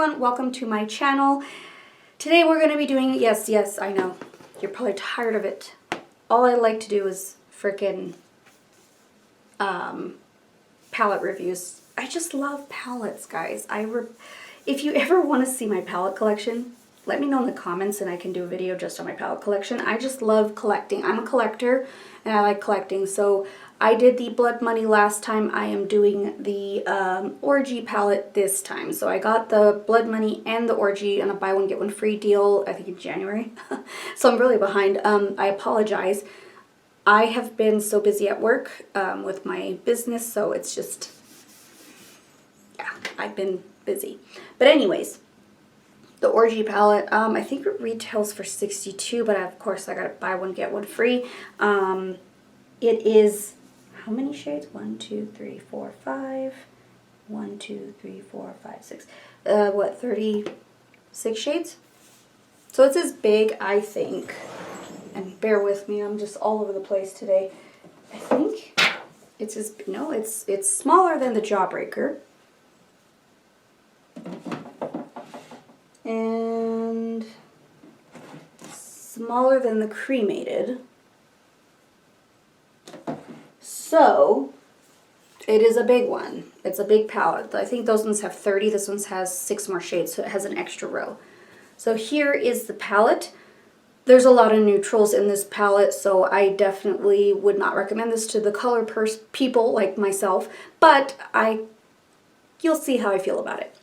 everyone, welcome to my channel. Today we're going to be doing, yes, I know, you're probably tired of it. All I like to do is freaking palette reviews. I just love palettes, guys. If you ever want to see my palette collection, let me know in the comments and I can do a video just on my palette collection. I just love collecting. I'm a collector and I like collecting. So I did the Blood Money last time. I am doing the Orgy palette this time. So I got the Blood Money and the Orgy on a buy one get one free deal, I think in January. So I'm really behind. I apologize. I have been so busy at work with my business, so it's just, yeah, I've been busy. But anyways, the Orgy palette, I think it retails for $62, but of course I got to buy one, get one free. It is, how many shades? 1, 2, 3, 4, 5. 1, 2, 3, 4, 5, 6. 36 shades? So it's as big, I think. And bear with me, I'm just all over the place today. I think it's as, no, it's smaller than the Jawbreaker. And smaller than the Cremated. So it is a big one. It's a big palette. I think those ones have 30. This one has 6 more shades, so it has an extra row. So here is the palette. There's a lot of neutrals in this palette, so I definitely would not recommend this to the color people like myself, but you'll see how I feel about it.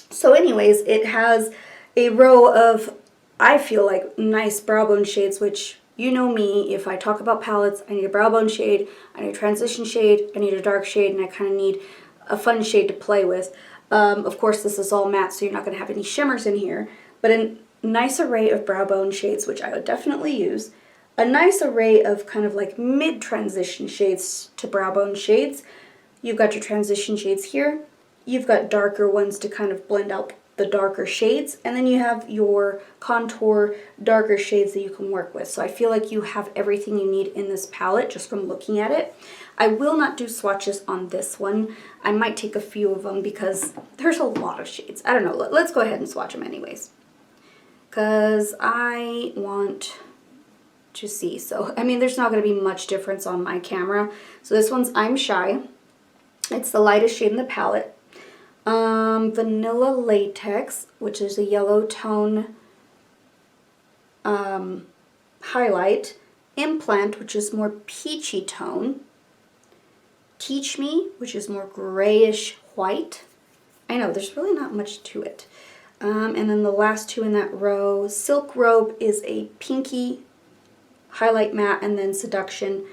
So anyways, it has a row of, I feel like, nice brow bone shades, which you know me, if I talk about palettes, I need a brow bone shade, I need a transition shade, I need a dark shade, and I kind of need a fun shade to play with. Of course, this is all matte, so you're not going to have any shimmers in here, but a nice array of brow bone shades, which I would definitely use. A nice array of kind of like mid-transition shades to brow bone shades. You've got your transition shades here. You've got darker ones to kind of blend out the darker shades, and then you have your contour darker shades that you can work with. So I feel like you have everything you need in this palette just from looking at it. I will not do swatches on this one. I might take a few of them because there's a lot of shades. I don't know. Let's go ahead and swatch them anyways, because I want to see. So, I mean, there's not going to be much difference on my camera. So this one's I'm Shy. It's the lightest shade in the palette. Vanilla Latex, which is a yellow tone highlight. Implant, which is more peachy tone. Teach Me, which is more grayish white. I know, there's really not much to it. And then the last two in that row, Silk Robe is a pinky highlight matte, and then Seduction,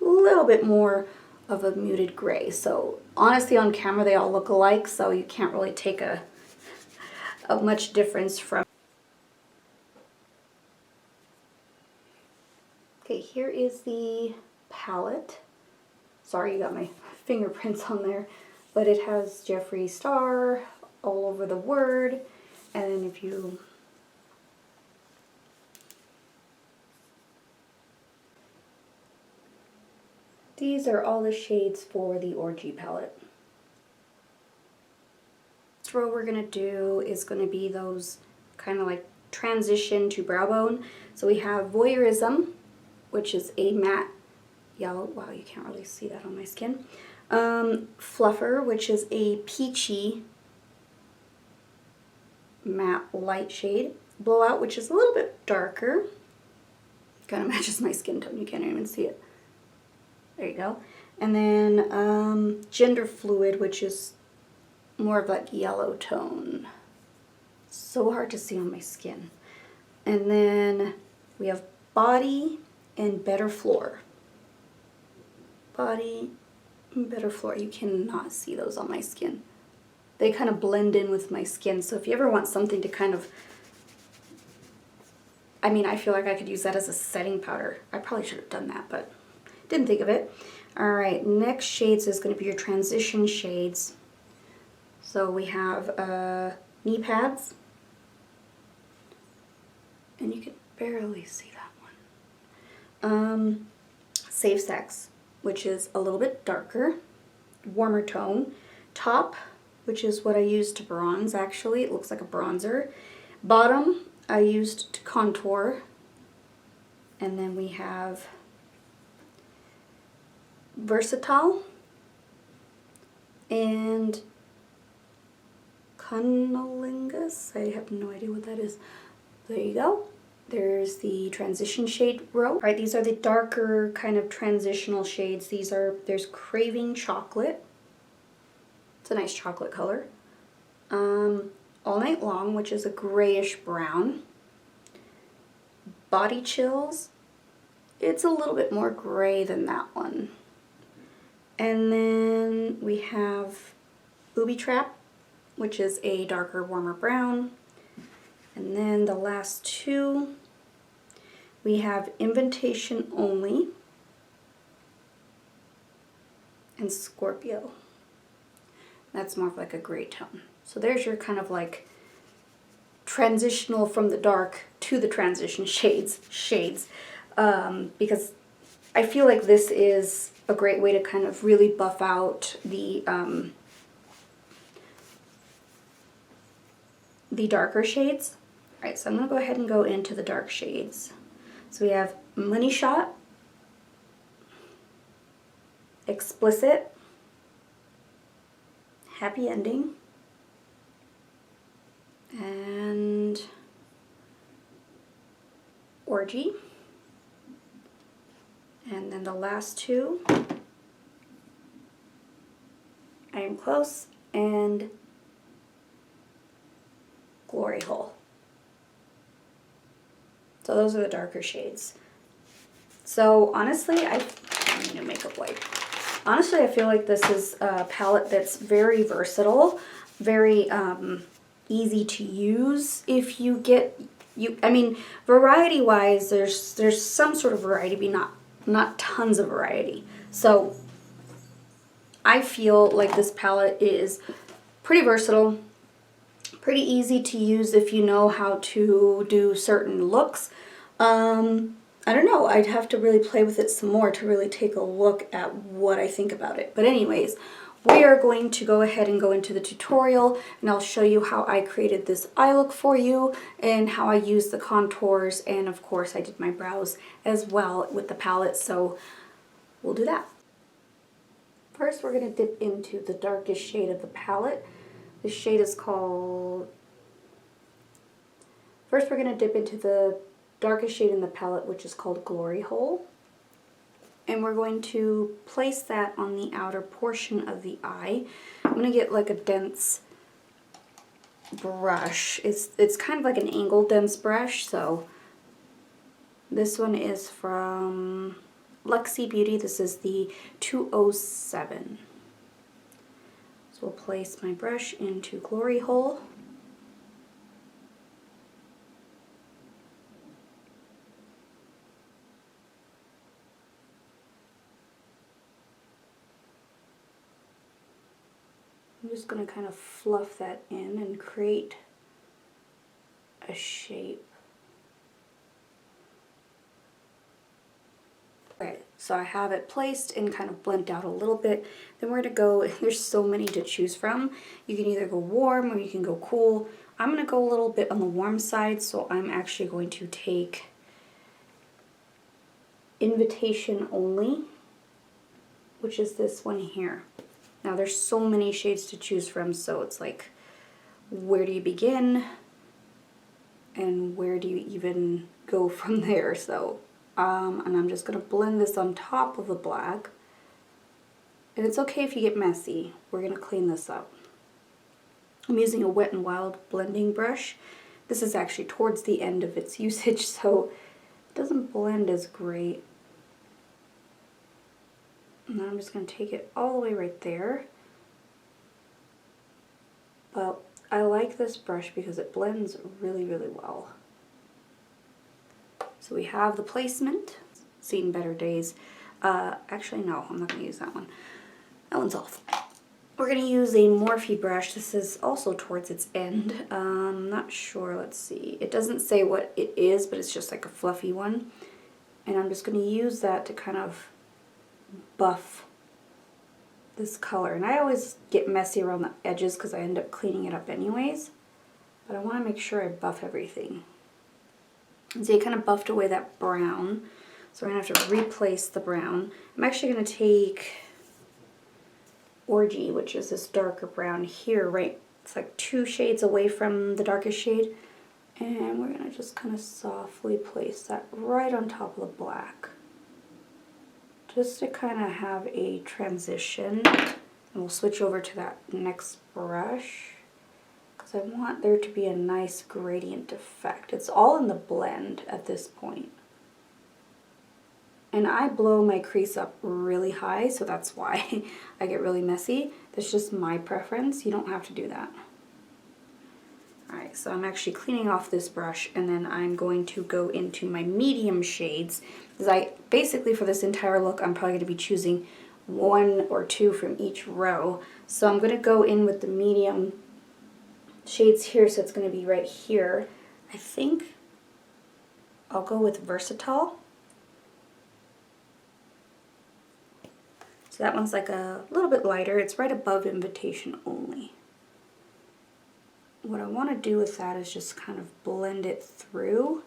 a little bit more of a muted gray. So honestly, on camera they all look alike, so you can't really take a much difference from. Okay, here is the palette. Sorry, you got my fingerprints on there, but it has Jeffree star all over the word. And then if you these are all the shades for the Orgy palette. Next row we're going to do is going to be those kind of like transition to brow bone. So we have Voyeurism, which is a matte yellow. Wow, you can't really see that on my skin. Fluffer, which is a peachy matte light shade. Blowout, which is a little bit darker. Kind of matches my skin tone. You can't even see it. There you go. And then Gender Fluid, which is more of like yellow tone. So hard to see on my skin. And then we have Body and Better Floor. Body and Better Floor. You cannot see those on my skin. They kind of blend in with my skin. So if you ever want something to kind of, I mean, I feel like I could use that as a setting powder. I probably should have done that, but didn't think of it. All right, next shades is going to be your transition shades. So we have Knee Pads. And you can barely see that one. Safe Sex, which is a little bit darker, warmer tone. Top, which is what I used to bronze actually. It looks like a bronzer. Bottom, I used to contour. And then we have Versatile and Cunnilingus. I have no idea what that is. There you go. There's the transition shade row. All right, these are the darker kind of transitional shades. There's Craving Chocolate. It's a nice chocolate color. All Night Long, which is a grayish brown. Body Chills. It's a little bit more gray than that one. And then we have Booby Trap, which is a darker, warmer brown. And then the last two, we have Invitation Only and Scorpio. That's more of like a gray tone. So there's your kind of like transitional from the dark to the transition shades, because I feel like this is a great way to kind of really buff out the darker shades. All right, so I'm going to go ahead and go into the dark shades. So we have Money Shot, Explicit, Happy Ending, and Orgy. And then the last two, I Am Close and Glory Hole. So those are the darker shades. So honestly, I need a makeup wipe. Honestly, I feel like this is a palette that's very versatile, very easy to use. If you get, I mean, variety-wise, there's some sort of variety, but not tons of variety. So I feel like this palette is pretty versatile, pretty easy to use if you know how to do certain looks. I don't know, I'd have to really play with it some more to really take a look at what I think about it. But anyways, we are going to go ahead and go into the tutorial, and I'll show you how I created this eye look for you and how I used the contours, and of course I did my brows as well with the palette, so we'll do that. First we're going to dip into the darkest shade of the palette. This shade is called... First we're going to dip into the darkest shade in the palette, which is called Glory Hole. And we're going to place that on the outer portion of the eye. I'm going to get like a dense brush. It's kind of like an angled dense brush. So this one is from Luxie Beauty. This is the 207. So we'll place my brush into Glory Hole. I'm just going to kind of fluff that in and create a shape. Alright, so I have it placed and kind of blended out a little bit. Then we're going to go, there's so many to choose from. You can either go warm or you can go cool. I'm going to go a little bit on the warm side, so I'm actually going to take Invitation Only, which is this one here. Now there's so many shades to choose from, so it's like, where do you begin and where do you even go from there? So, and I'm just going to blend this on top of the black. And it's okay if you get messy. We're going to clean this up. I'm using a Wet n Wild blending brush. This is actually towards the end of its usage, so it doesn't blend as great. And then I'm just going to take it all the way right there. But I like this brush because it blends really, really well. So we have the placement. Seen better days. Actually, no, I'm not going to use that one. That one's off. We're going to use a Morphe brush. This is also towards its end. Not sure, let's see. It doesn't say what it is, but it's just like a fluffy one. And I'm just going to use that to kind of buff this color. And I always get messy around the edges because I end up cleaning it up anyways. But I want to make sure I buff everything. And see, I kind of buffed away that brown. So we're going to have to replace the brown. I'm actually going to take Orgy, which is this darker brown here, right? It's like 2 shades away from the darkest shade. And we're going to just kind of softly place that right on top of the black. Just to kind of have a transition. And we'll switch over to that next brush. Because I want there to be a nice gradient effect. It's all in the blend at this point. And I blow my crease up really high, so that's why I get really messy. That's just my preference. You don't have to do that. Alright, so I'm actually cleaning off this brush, and then I'm going to go into my medium shades. Because basically for this entire look, I'm probably going to be choosing 1 or 2 from each row. So I'm going to go in with the medium shades here, so it's going to be right here. I think I'll go with Versatile. So that one's like a little bit lighter. It's right above Invitation Only. What I want to do with that is just kind of blend it through.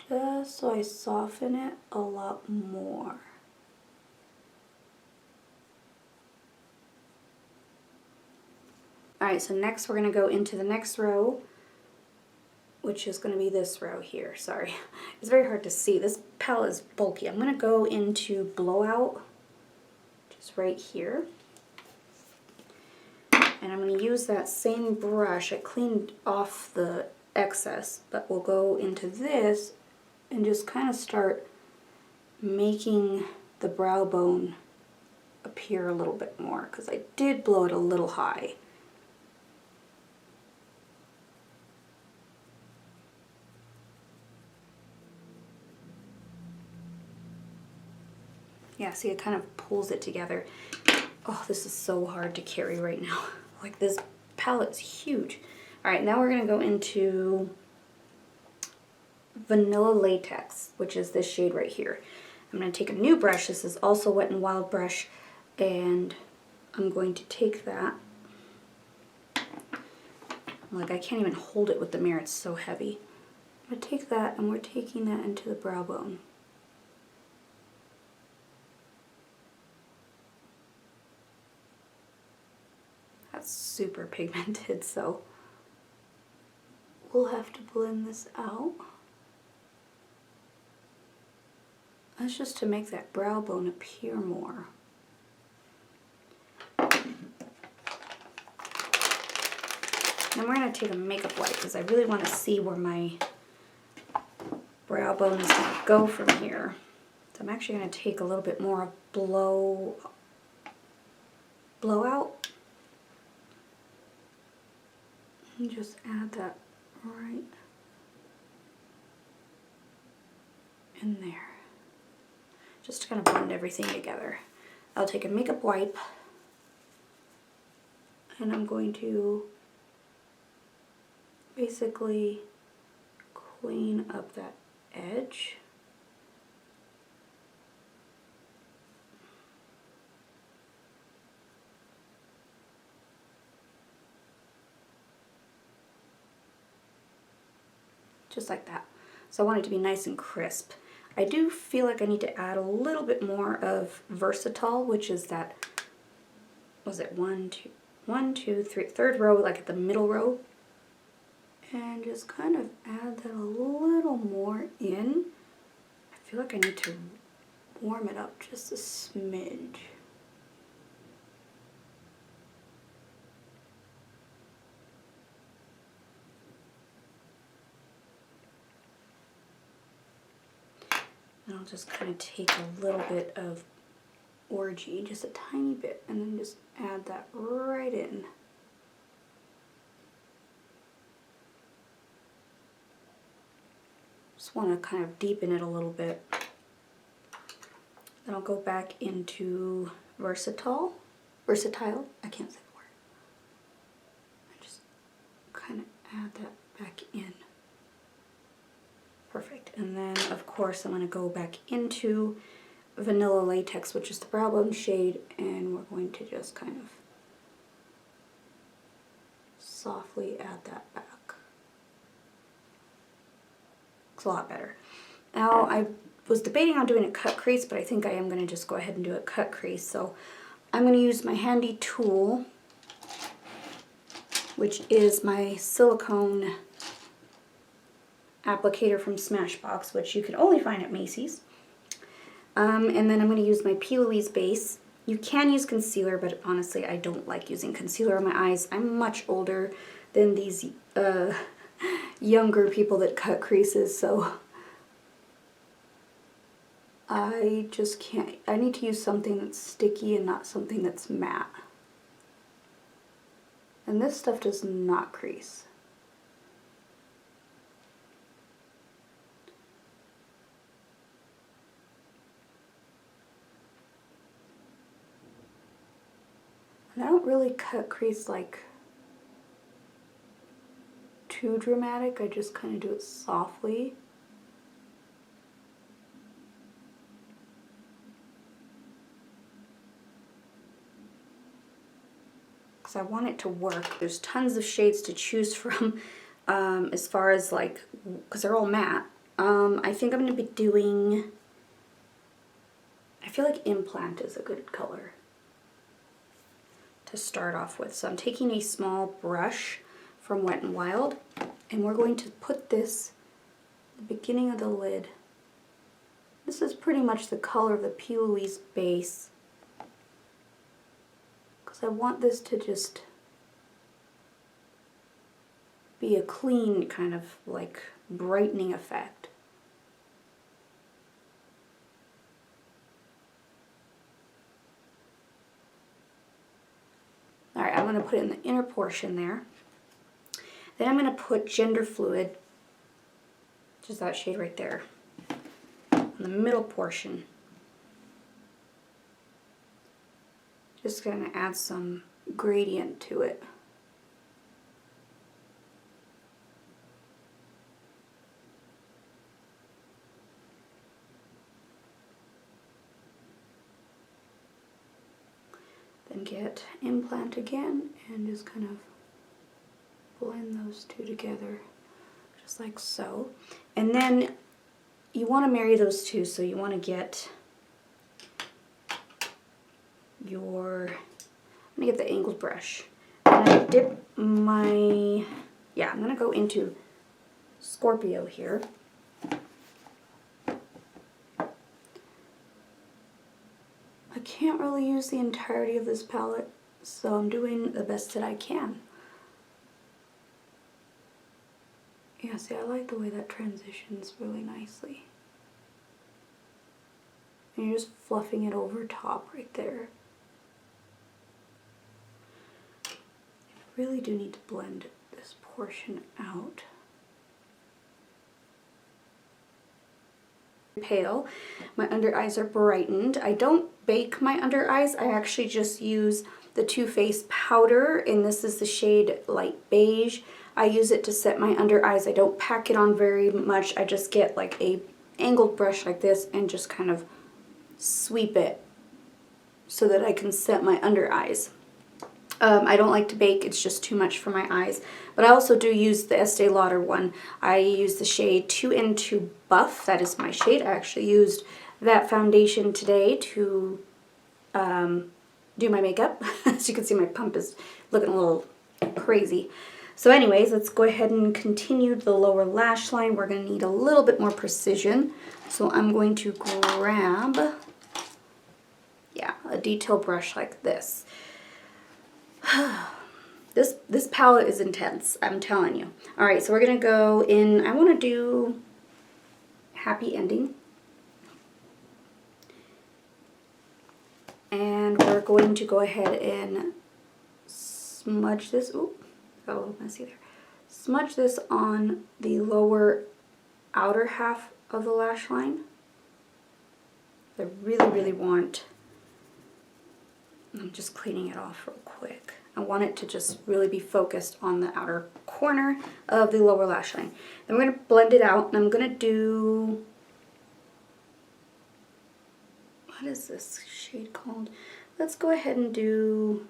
Just so I soften it a lot more. Alright, so next we're going to go into the next row, which is going to be this row here. Sorry, it's very hard to see. This palette is bulky. I'm going to go into Blowout, just right here. And I'm going to use that same brush. I cleaned off the excess, but we'll go into this and just kind of start making the brow bone appear a little bit more, because I did blow it a little high. Yeah, see, it kind of pulls it together. Oh, this is so hard to carry right now. Like, this palette's huge. Alright, now we're going to go into Vanilla Latex, which is this shade right here. I'm going to take a new brush. This is also Wet n Wild brush. And I'm going to take that. Like, I can't even hold it with the mirror. It's so heavy. I'm going to take that, and we're taking that into the brow bone. Super pigmented, so we'll have to blend this out. That's just to make that brow bone appear more. Then we're going to take a makeup wipe because I really want to see where my brow bone is going to go from here. So I'm actually going to take a little bit more of Blowout. And just add that right in there. Just to kind of blend everything together. I'll take a makeup wipe and I'm going to basically clean up that edge. Just like that. So I want it to be nice and crisp. I do feel like I need to add a little bit more of Versatile, which is that, was it 1, 2, 3, third row, like at the middle row. And just kind of add that a little more in. I feel like I need to warm it up just a smidge. And I'll just kind of take a little bit of Orgy, just a tiny bit, and then just add that right in. Just want to kind of deepen it a little bit. Then I'll go back into Versatile, I can't say the word. And just kind of add that back in. Perfect. And then, of course, I'm going to go back into Vanilla Latex, which is the brow bone shade, and we're going to just kind of softly add that back. It's a lot better. Now, I was debating on doing a cut crease, but I think I am going to just go ahead and do a cut crease. So I'm going to use my handy tool, which is my silicone applicator from Smashbox, which you can only find at Macy's. And then I'm going to use my P. Louise base. You can use concealer, but honestly, I don't like using concealer on my eyes. I'm much older than these younger people that cut creases, so I just can't. I need to use something that's sticky and not something that's matte. And this stuff does not crease. And I don't really cut crease like too dramatic. I just kind of do it softly. Because I want it to work. There's tons of shades to choose from as far as like, because they're all matte. I think I'm going to be doing, I feel like Implant is a good color to start off with. So I'm taking a small brush from Wet n Wild, and we're going to put this at the beginning of the lid. This is pretty much the color of the P. Louise base, because I want this to just be a clean kind of like brightening effect. Alright, I'm going to put it in the inner portion there. Then I'm going to put Gender Fluid, which is that shade right there, in the middle portion. Just going to add some gradient to it. Then get Implant again and just kind of blend those two together, just like so. And then you want to marry those two, so you want to get your, I'm going to get the angled brush. I'm going to dip my, I'm going to go into Scorpio here. I can't really use the entirety of this palette, so I'm doing the best that I can. Yeah, see, I like the way that transitions really nicely. And you're just fluffing it over top right there. I really do need to blend this portion out. Pale. My under eyes are brightened. I don't bake my under eyes. I actually just use the Too Faced powder, and this is the shade Light Beige. I use it to set my under eyes. I don't pack it on very much. I just get like a angled brush like this and just kind of sweep it so that I can set my under eyes. I don't like to bake, it's just too much for my eyes. But I also do use the Estee Lauder one. I use the shade 2N2 Buff, that is my shade. I actually used that foundation today to do my makeup. As you can see, my pump is looking a little crazy. So anyways, let's go ahead and continue the lower lash line. We're going to need a little bit more precision. So I'm going to grab, a detail brush like this. This palette is intense, I'm telling you. Alright, so we're going to go in, I want to do Happy Ending. And we're going to go ahead and smudge this, got a little messy there. Smudge this on the lower outer half of the lash line. I really, really want, I'm just cleaning it off real quick. I want it to just really be focused on the outer corner of the lower lash line. Then we're going to blend it out, and I'm going to do what is this shade called? Let's go ahead and do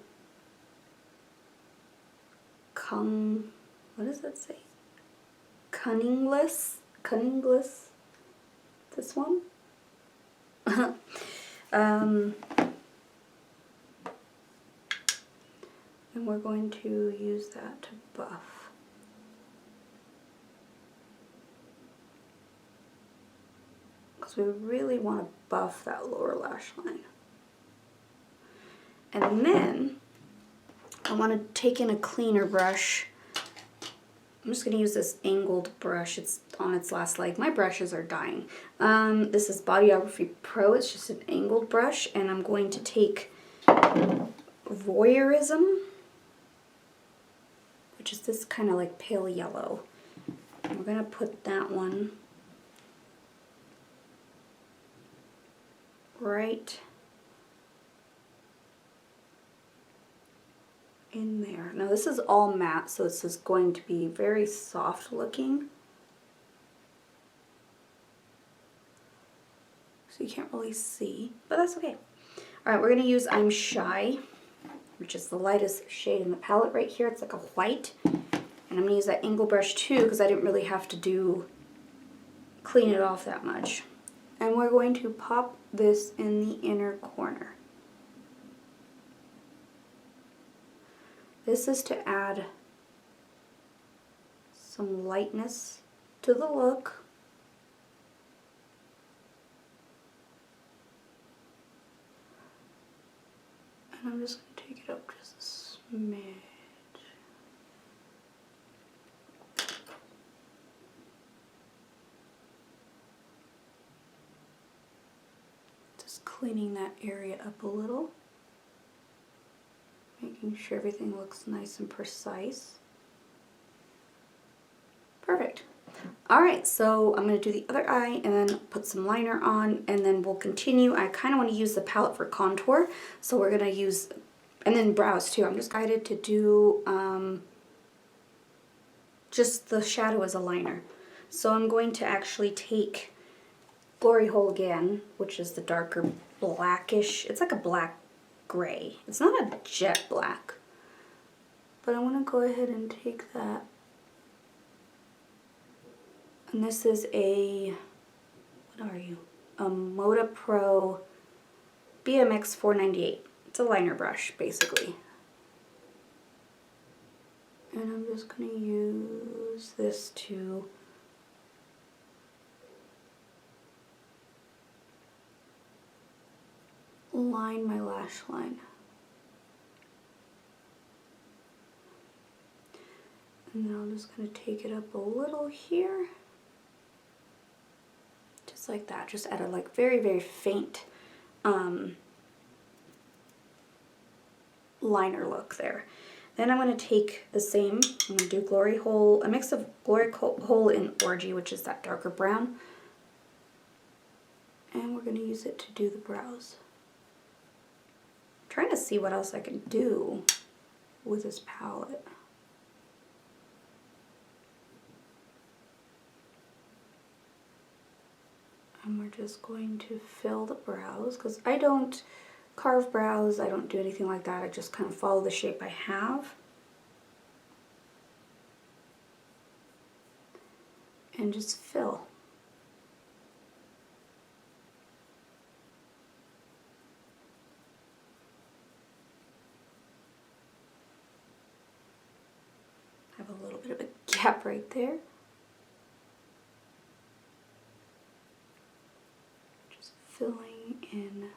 what does that say? Cunningless? Cunningless? This one? And we're going to use that to buff. Because we really want to buff that lower lash line. And then I want to take in a cleaner brush. I'm just going to use this angled brush. It's on its last leg. My brushes are dying. This is Bodyography Pro. It's just an angled brush. And I'm going to take Voyeurism, which is this kind of like pale yellow. And we're going to put that one right in there. Now this is all matte, so this is going to be very soft looking. So you can't really see, but that's okay. All right, we're gonna use I'm Shy, which is the lightest shade in the palette right here. It's like a white. And I'm gonna use that angle brush too, because I didn't really have to clean it off that much. And we're going to pop this in the inner corner. This is to add some lightness to the look. And I'm just going to take it up just a smidge. Just cleaning that area up a little. Making sure everything looks nice and precise. Perfect. Alright, so I'm going to do the other eye and then put some liner on, and then we'll continue. I kind of want to use the palette for contour, so we're going to use, and then brows too. I'm just guided to do just the shadow as a liner. So I'm going to actually take Glory Hole again, which is the darker blackish, it's like a black gray. It's not a jet black, but I'm going to go ahead and take that. And this is a, what are you? A Moda Pro BMX 498. It's a liner brush, basically. And I'm just going to use this to line my lash line. And then I'm just going to take it up a little here. Just like that. Just add a like very, very faint liner look there. Then I'm going to take the same, I'm going to do Glory Hole, a mix of Glory Hole and Orgy, which is that darker brown. And we're going to use it to do the brows. Trying to see what else I can do with this palette. And we're just going to fill the brows, because I don't carve brows, I don't do anything like that, I just kind of follow the shape I have. And just fill. Have a little bit of a gap right there. Just filling in.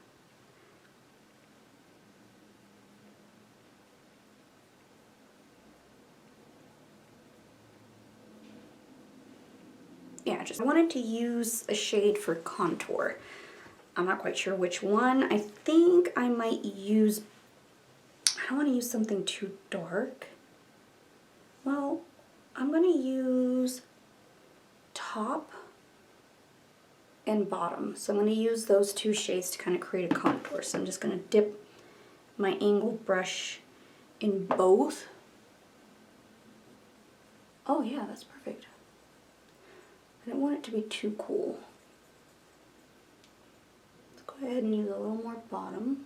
Yeah, I wanted to use a shade for contour. I'm not quite sure which one. I think I might use, I don't want to use something too dark. Well, I'm going to use top and bottom. So I'm going to use those two shades to kind of create a contour. So I'm just going to dip my angled brush in both. Oh yeah, that's perfect. I don't want it to be too cool. Let's go go ahead and use a little more bottom.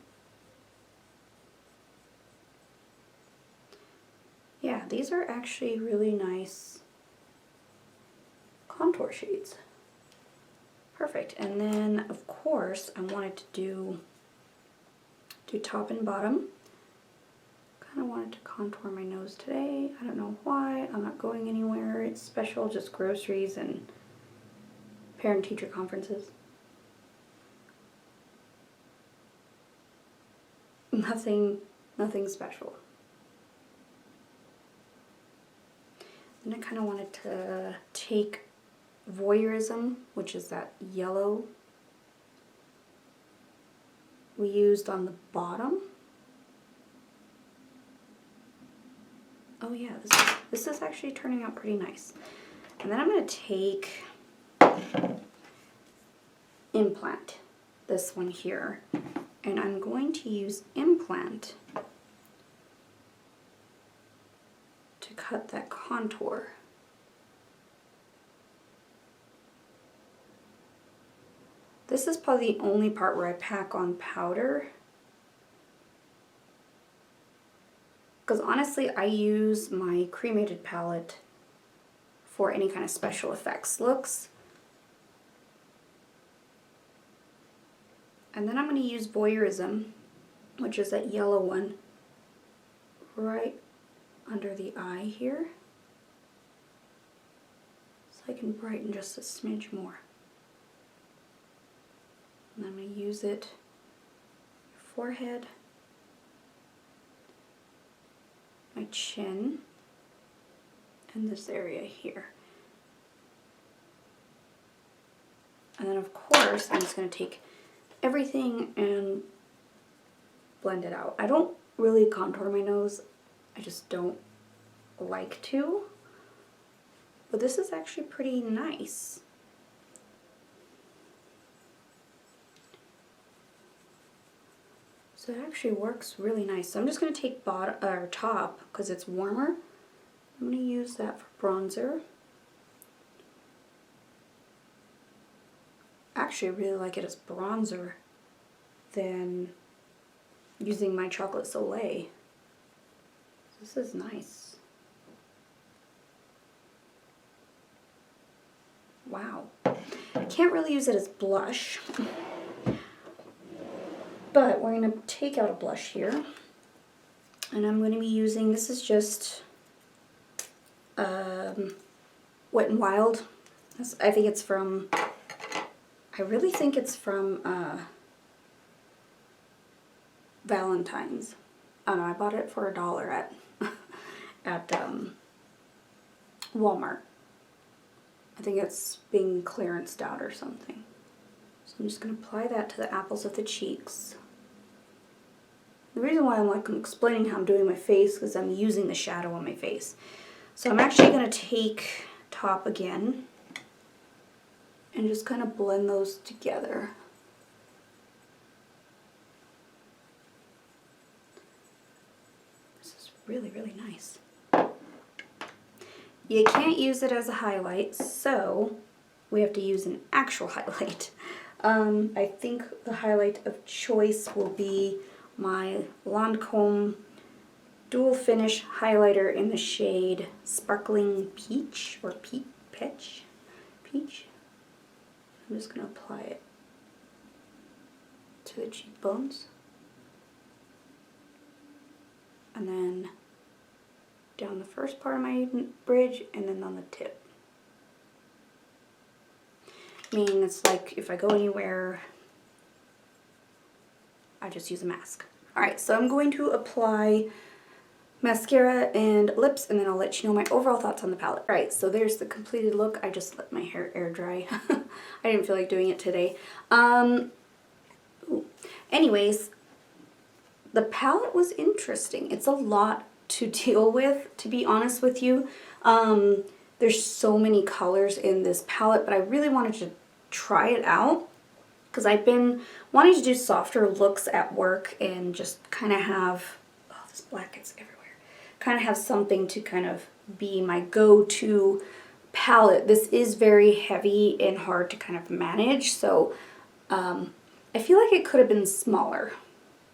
Yeah, these are actually really nice contour shades. Perfect. And then, of course, I wanted to do top and bottom. Kind of wanted to contour my nose today. I don't know why. I'm not going anywhere. It's special, just groceries and parent-teacher conferences. Nothing special. And I kind of wanted to take Voyeurism, which is that yellow we used on the bottom. Oh yeah, this is actually turning out pretty nice. And then I'm going to take Implant, this one here, and I'm going to use Implant to cut that contour. This is probably the only part where I pack on powder. Because honestly, I use my cremated palette for any kind of special effects looks. And then I'm going to use Voyeurism, which is that yellow one, right under the eye here. So I can brighten just a smidge more. And I'm going to use it forehead, my chin, and this area here. And then of course I'm just going to take everything and blend it out. I don't really contour my nose. I just don't like to. But this is actually pretty nice. So it actually works really nice. So I'm just going to take bottom or top because it's warmer. I'm going to use that for bronzer. Actually, I really like it as bronzer than using my Chocolate Soleil. This is nice. Wow. I can't really use it as blush. But we're going to take out a blush here, and I'm going to be using, this is just Wet n Wild. I think it's from, I really think it's from Valentine's. I don't know, I bought it for $1 at Walmart. I think it's being clearanced out or something. So I'm just going to apply that to the apples of the cheeks. The reason why I'm explaining how I'm doing my face is because I'm using the shadow on my face. So I'm actually going to take top again and just kind of blend those together. This is really, really nice. You can't use it as a highlight, so we have to use an actual highlight. I think the highlight of choice will be my Lancome Dual Finish Highlighter in the shade Sparkling Peach, or Peach. I'm just going to apply it to the cheekbones. And then down the first part of my bridge, and then on the tip. Meaning it's like if I go anywhere, I just use a mask. Alright, so I'm going to apply mascara and lips, and then I'll let you know my overall thoughts on the palette. Alright, so there's the completed look. I just let my hair air dry. I didn't feel like doing it today. Anyways, the palette was interesting. It's a lot to deal with, to be honest with you. There's so many colors in this palette, but I really wanted to try it out because I've been wanting to do softer looks at work and just kind of have, oh, this black gets everywhere, kind of have something to kind of be my go-to palette. This is very heavy and hard to kind of manage, so I feel like it could have been smaller.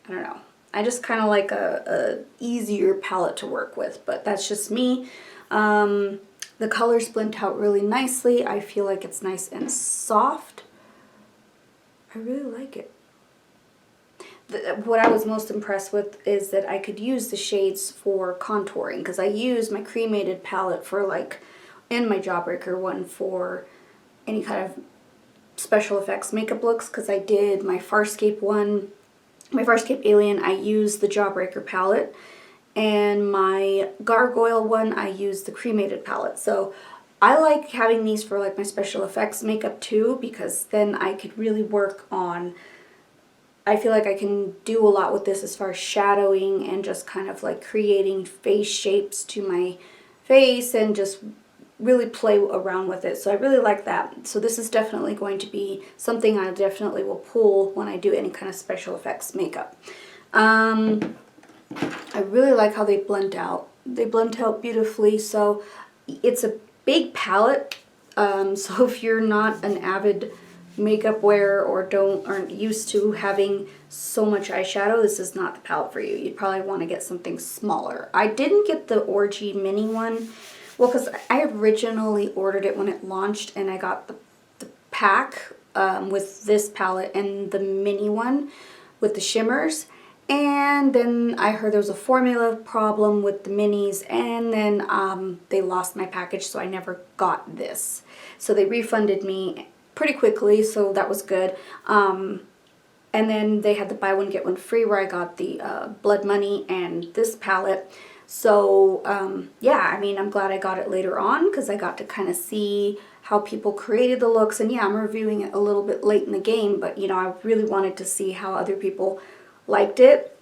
I don't know. I just kind of like a easier palette to work with, but that's just me. The colors blend out really nicely. I feel like it's nice and soft. I really like it. What I was most impressed with is that I could use the shades for contouring, because I use my cremated palette for like, and my Jawbreaker one for any kind of special effects makeup looks, because I did my Farscape one, my Farscape Alien, I used the Jawbreaker palette, and my Gargoyle one, I used the cremated palette. So I like having these for like my special effects makeup too, because then I could really work on, I feel like I can do a lot with this as far as shadowing and just kind of like creating face shapes to my face and just really play around with it. So I really like that. So this is definitely going to be something I definitely will pull when I do any kind of special effects makeup. I really like how they blend out. They blend out beautifully. So it's a big palette. So if you're not an avid makeup wearer or aren't used to having so much eyeshadow, this is not the palette for you. You'd probably want to get something smaller. I didn't get the Orgy mini one, well, because I originally ordered it when it launched, and I got the pack with this palette and the mini one with the shimmers. And then I heard there was a formula problem with the minis, and then they lost my package, so I never got this. So they refunded me pretty quickly, so that was good. And then they had the buy one get one free, where I got the Blood Money and this palette. So yeah, I mean, I'm glad I got it later on, because I got to kind of see how people created the looks. And yeah, I'm reviewing it a little bit late in the game, but you know, I really wanted to see how other people liked it.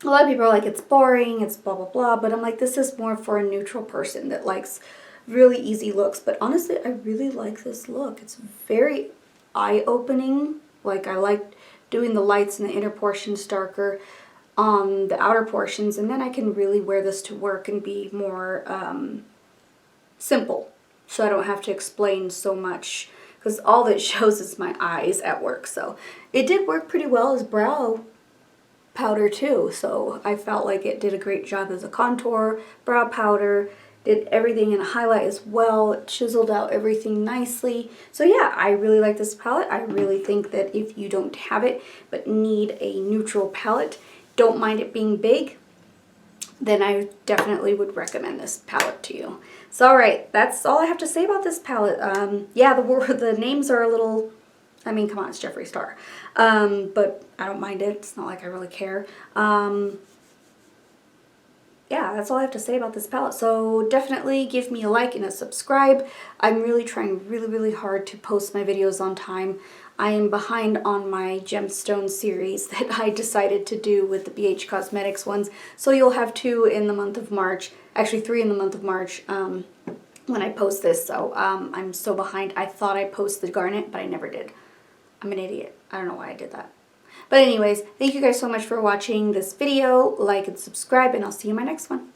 A lot of people are like, it's boring, it's blah blah blah, but I'm like, this is more for a neutral person that likes really easy looks. But honestly, I really like this look. It's very eye-opening. Like, I like doing the lights in the inner portions darker on the outer portions, and then I can really wear this to work and be more simple, so I don't have to explain so much, because all that shows is my eyes at work. So it did work pretty well as brow powder too, so I felt like it did a great job as a contour, brow powder, did everything in a highlight as well. It chiseled out everything nicely. So yeah, I really like this palette. I really think that if you don't have it but need a neutral palette, don't mind it being big, then I definitely would recommend this palette to you. So alright, that's all I have to say about this palette. Yeah, the names are a little, I mean, come on, it's Jeffree Star. But I don't mind it. It's not like I really care. Yeah, that's all I have to say about this palette. So definitely give me a like and a subscribe. I'm really trying really hard to post my videos on time. I am behind on my gemstone series that I decided to do with the BH Cosmetics ones. So you'll have 2 in the month of March, actually 3 in the month of March when I post this. So I'm so behind. I thought I posted Garnet, but I never did. I'm an idiot. I don't know why I did that. But anyways, thank you guys so much for watching this video. Like and subscribe, and I'll see you in my next one.